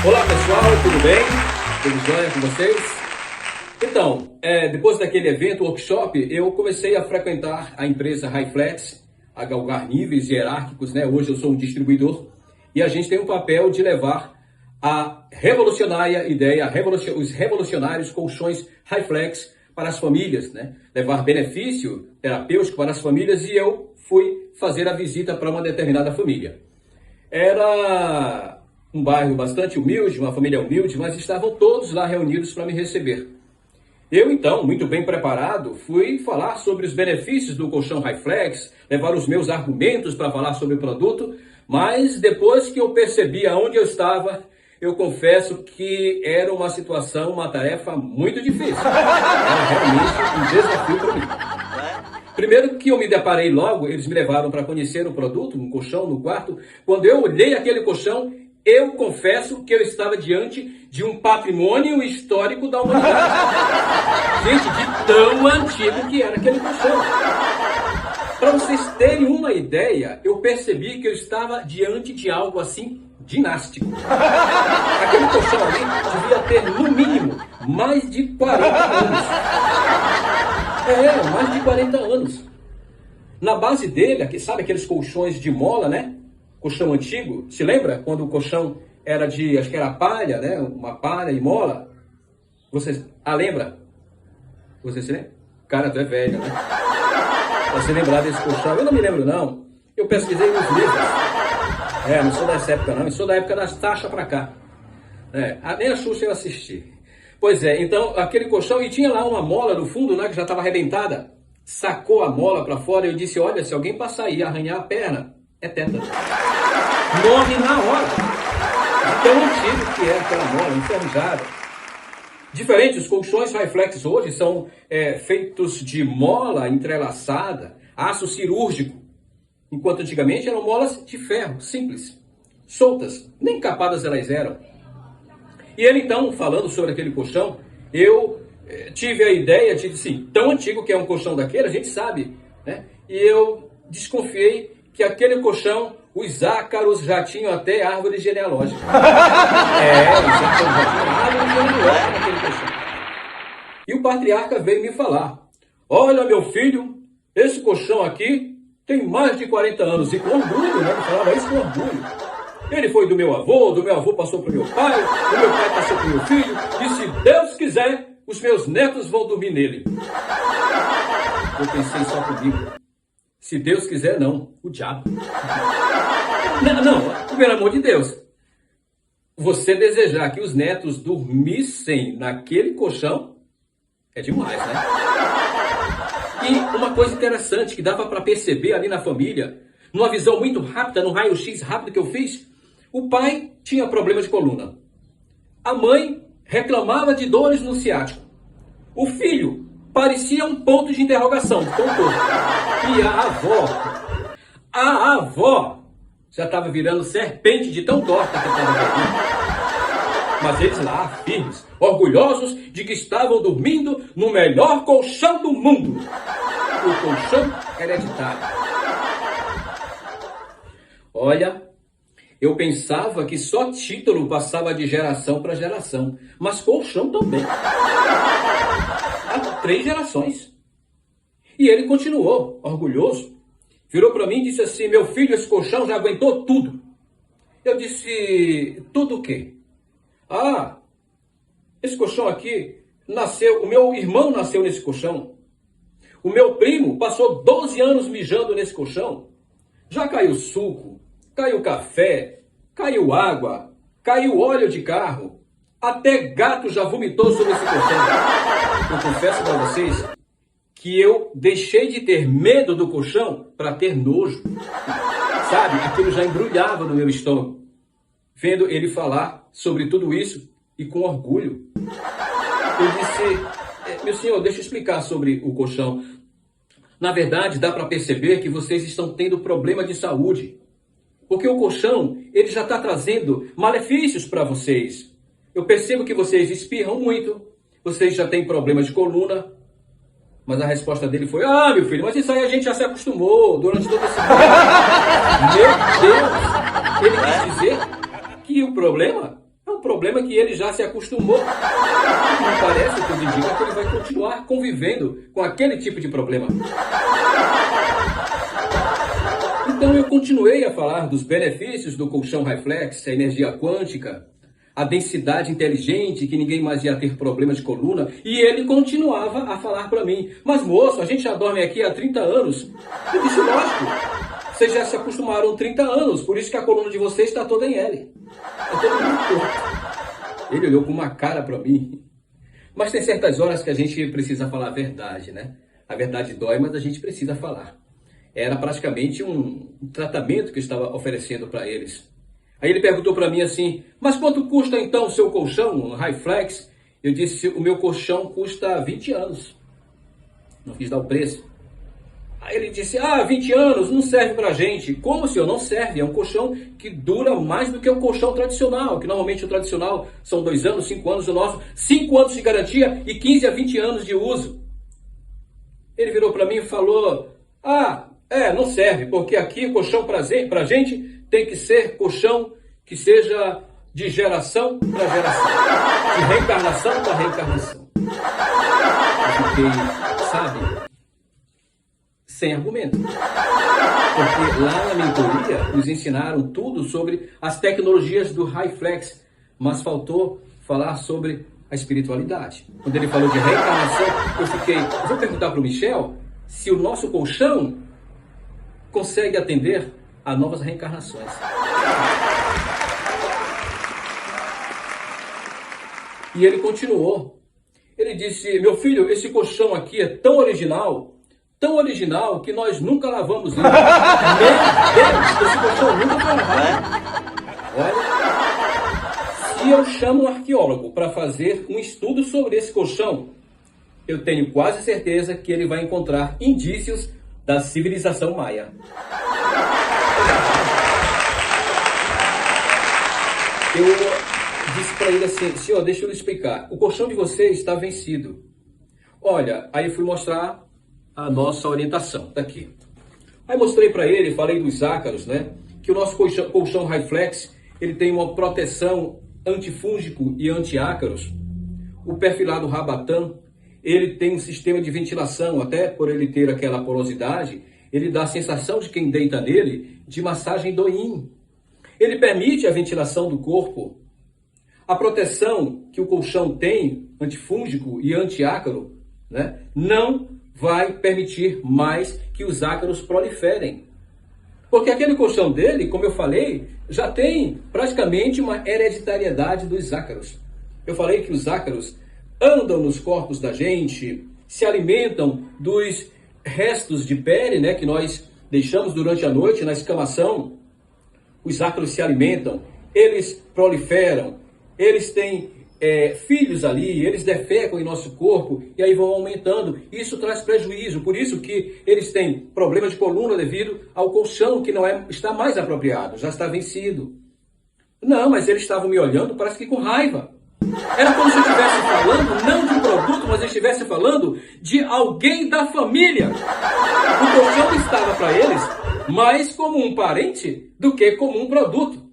Olá pessoal, tudo bem? Tudo jóia com vocês? Então, depois daquele evento, workshop, eu comecei a frequentar a empresa Hi-Flex, a galgar níveis hierárquicos, né? Hoje eu sou um distribuidor e a gente tem um papel de levar a revolucionária ideia, os revolucionários colchões Hi-Flex para as famílias, né? Levar benefício terapêutico para as famílias e eu fui fazer a visita para uma determinada família. Era um bairro bastante humilde, uma família humilde, mas estavam todos lá reunidos para me receber. Eu, então, muito bem preparado, fui falar sobre os benefícios do colchão Hi-Flex, levar os meus argumentos para falar sobre o produto, mas depois que eu percebi aonde eu estava, eu confesso que era uma situação, uma tarefa muito difícil. Era realmente um desafio para mim. Primeiro que eu me deparei logo, eles me levaram para conhecer o produto, um colchão no quarto. Quando eu olhei aquele colchão, eu confesso que eu estava diante de um patrimônio histórico da humanidade. Gente, de tão antigo que era aquele colchão. Para vocês terem uma ideia, eu percebi que eu estava diante de algo assim dinástico. Aquele colchão ali devia ter, no mínimo, mais de 40 anos. Mais de 40 anos. Na base dele, sabe aqueles colchões de mola, né? Colchão antigo, se lembra? Quando o colchão era de, acho que era palha, né? Uma palha e mola. Você lembra? Você se lembra? Cara, tu é velho, né? Pra se lembrar desse colchão. Eu não me lembro, não. Eu pesquisei nos livros. Não sou dessa época, não. Eu sou da época das taxas pra cá. Nem a Xuxa eu assisti. Pois é, então, aquele colchão, e tinha lá uma mola no fundo, né? Que já estava arrebentada. Sacou a mola pra fora e eu disse, olha, se alguém passar aí e arranhar a perna, é tétano. Morre na hora. De tão antigo que é aquela mola, enferrujada. Diferente, os colchões Hi-Flex hoje são feitos de mola entrelaçada, aço cirúrgico. Enquanto antigamente eram molas de ferro, simples, soltas, nem capadas elas eram. E ele então, falando sobre aquele colchão, eu tive a ideia de, assim, tão antigo que é um colchão daquele, a gente sabe, né? E eu desconfiei que aquele colchão, os ácaros já tinham até árvore genealógica. Já tinham árvore genealógica naquele colchão. E o patriarca veio me falar, olha meu filho, esse colchão aqui tem mais de 40 anos. E com orgulho, né? Ele falava isso com orgulho. Ele foi do meu avô passou para o meu pai, do meu pai passou para o meu filho, e se Deus quiser, os meus netos vão dormir nele. Eu pensei só comigo. Se Deus quiser, não. O diabo. Não, pelo amor de Deus. Você desejar que os netos dormissem naquele colchão é demais, né? E uma coisa interessante que dava para perceber ali na família, numa visão muito rápida, num raio-x rápido que eu fiz, o pai tinha problema de coluna. A mãe reclamava de dores no ciático. O filho parecia um ponto de interrogação, de tão torto. E a avó já estava virando serpente de tão torta que estava vendo. Mas eles lá, firmes, orgulhosos de que estavam dormindo no melhor colchão do mundo. O colchão hereditário. Olha, eu pensava que só título passava de geração para geração, mas colchão também. Há 3 gerações. E ele continuou, orgulhoso. Virou para mim e disse assim, meu filho, esse colchão já aguentou tudo. Eu disse, tudo o quê? Esse colchão aqui nasceu, o meu irmão nasceu nesse colchão. O meu primo passou 12 anos mijando nesse colchão. Já caiu suco, caiu café, caiu água, caiu óleo de carro. Até gato já vomitou sobre esse colchão. Eu confesso para vocês que eu deixei de ter medo do colchão para ter nojo. Sabe, aquilo já embrulhava no meu estômago. Vendo ele falar sobre tudo isso e com orgulho. Eu disse, meu senhor, deixa eu explicar sobre o colchão. Na verdade, dá para perceber que vocês estão tendo problema de saúde. Porque o colchão, ele já está trazendo malefícios para vocês. Eu percebo que vocês espirram muito, vocês já têm problemas de coluna. Mas a resposta dele foi, meu filho, mas isso aí a gente já se acostumou durante todo esse tempo. Meu Deus! Ele quis dizer que o problema é um problema que ele já se acostumou. Me parece que eu indico que ele vai continuar convivendo com aquele tipo de problema. Então eu continuei a falar dos benefícios do colchão Hi-Flex, a energia quântica, a densidade inteligente, que ninguém mais ia ter problema de coluna, e ele continuava a falar para mim: mas moço, a gente já dorme aqui há 30 anos. Eu disse: lógico, vocês já se acostumaram há 30 anos, por isso que a coluna de vocês está toda em L. Está todo mundo torto. Ele olhou com uma cara para mim. Mas tem certas horas que a gente precisa falar a verdade, né? A verdade dói, mas a gente precisa falar. Era praticamente um tratamento que eu estava oferecendo para eles. Aí ele perguntou para mim assim: mas quanto custa então o seu colchão, um Hi-Flex? Eu disse: o meu colchão custa 20 anos. Não quis dar o preço. Aí ele disse: 20 anos não serve pra gente. Como, senhor? Não serve. É um colchão que dura mais do que um colchão tradicional, que normalmente o tradicional são 2 anos, 5 anos. O nosso, 5 anos de garantia e 15 a 20 anos de uso. Ele virou para mim e falou: não serve, porque aqui o colchão pra gente tem que ser colchão que seja de geração para geração, de reencarnação para reencarnação. Eu fiquei, sabe, sem argumento. Porque lá na mentoria nos ensinaram tudo sobre as tecnologias do Hi-Flex, mas faltou falar sobre a espiritualidade. Quando ele falou de reencarnação, eu vou perguntar para o Michel se o nosso colchão consegue atender a novas reencarnações. E ele continuou. Ele disse: meu filho, esse colchão aqui é tão original que nós nunca lavamos ele. Meu Deus, esse colchão nunca foi lavado. Olha, se eu chamo um arqueólogo para fazer um estudo sobre esse colchão, eu tenho quase certeza que ele vai encontrar indícios da civilização maia. Eu disse para ele assim: senhor, deixa eu lhe explicar. O colchão de vocês está vencido. Olha, aí fui mostrar a nossa orientação. Tá aqui. Aí mostrei para ele, falei dos ácaros, né? Que o nosso colchão Hi-Flex, ele tem uma proteção antifúngico e anti-ácaros. O perfilado Rabatã, ele tem um sistema de ventilação, até por ele ter aquela porosidade, ele dá a sensação de quem deita nele de massagem do yin. Ele permite a ventilação do corpo. A proteção que o colchão tem, antifúngico e antiácaro, né, não vai permitir mais que os ácaros proliferem. Porque aquele colchão dele, como eu falei, já tem praticamente uma hereditariedade dos ácaros. Eu falei que os ácaros andam nos corpos da gente, se alimentam dos restos de pele, né, que nós deixamos durante a noite na escamação. Os ácaros se alimentam, eles proliferam, eles têm filhos ali, eles defecam em nosso corpo e aí vão aumentando. Isso traz prejuízo, por isso que eles têm problema de coluna devido ao colchão que não está mais apropriado, já está vencido. Não, mas eles estavam me olhando, parece que com raiva. Era como se eu estivesse falando não de um produto, mas eu estivesse falando de alguém da família. O colchão estava para eles mais como um parente do que como um produto.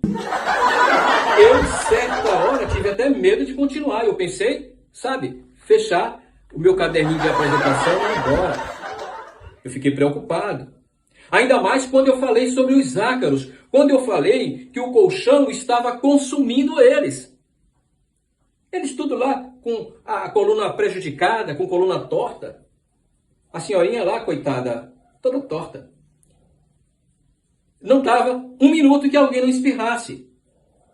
Eu, certa hora, tive até medo de continuar. Eu pensei, sabe, fechar o meu caderninho de apresentação e ir embora. Eu fiquei preocupado. Ainda mais quando eu falei sobre os ácaros, quando eu falei que o colchão estava consumindo eles. Eles tudo lá com a coluna prejudicada, com coluna torta. A senhorinha lá, coitada, toda torta. Não dava um minuto que alguém não espirrasse.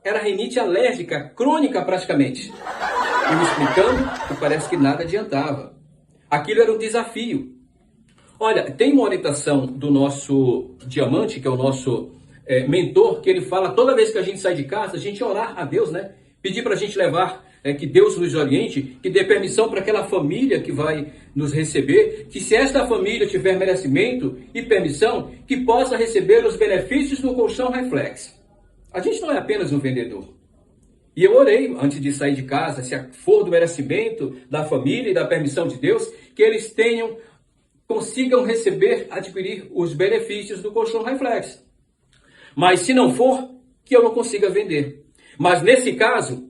Era rinite alérgica, crônica praticamente. Eu explicando, e parece que nada adiantava. Aquilo era um desafio. Olha, tem uma orientação do nosso diamante, que é o nosso mentor, que ele fala toda vez que a gente sai de casa, a gente orar a Deus, né? Pedir para a gente levar, que Deus nos oriente, que dê permissão para aquela família que vai nos receber, que se esta família tiver merecimento e permissão, que possa receber os benefícios do colchão Hi-Flex. A gente não é apenas um vendedor. E eu orei antes de sair de casa, se for do merecimento da família e da permissão de Deus, que eles consigam receber, adquirir os benefícios do colchão Hi-Flex. Mas se não for, que eu não consiga vender. Mas nesse caso,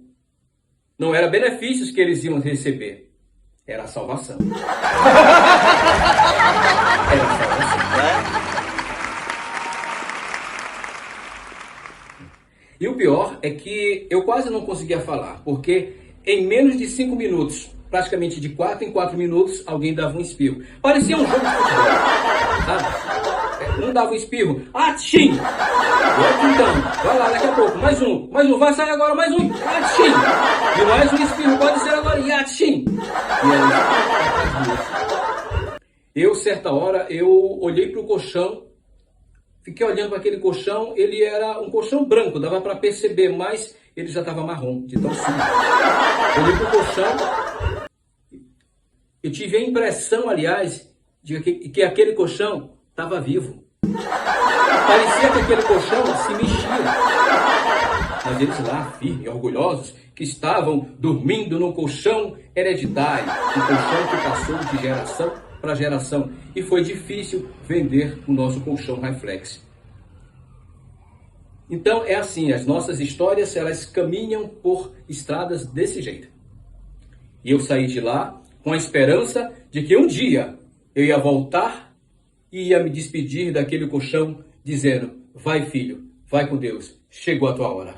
Não era benefícios que eles iam receber. Era a salvação. Era a salvação. E o pior é que eu quase não conseguia falar, porque em menos de 5 minutos, praticamente de 4 em 4 minutos, alguém dava um espirro. Parecia um jogo de futebol, sabe? Um dava um espirro, atchim! Outro então, vai lá, daqui a pouco, mais um, vai sair agora, mais um, atchim! E mais um espirro, pode ser agora, e atchim! E aí, eu, certa hora, eu olhei para o colchão, fiquei olhando para aquele colchão, ele era um colchão branco, dava para perceber, mas ele já estava marrom, de tão sujo. Olhei para o colchão, eu tive a impressão, aliás, de que aquele colchão estava vivo. Parecia que aquele colchão se mexia. Mas eles lá, firmes e orgulhosos, que estavam dormindo no colchão hereditário, um colchão que passou de geração para geração. E foi difícil vender o nosso colchão Hi-Flex. Então é assim, as nossas histórias, elas caminham por estradas desse jeito. E eu saí de lá com a esperança de que um dia eu ia voltar e ia me despedir daquele colchão dizendo: vai filho, vai com Deus, chegou a tua hora.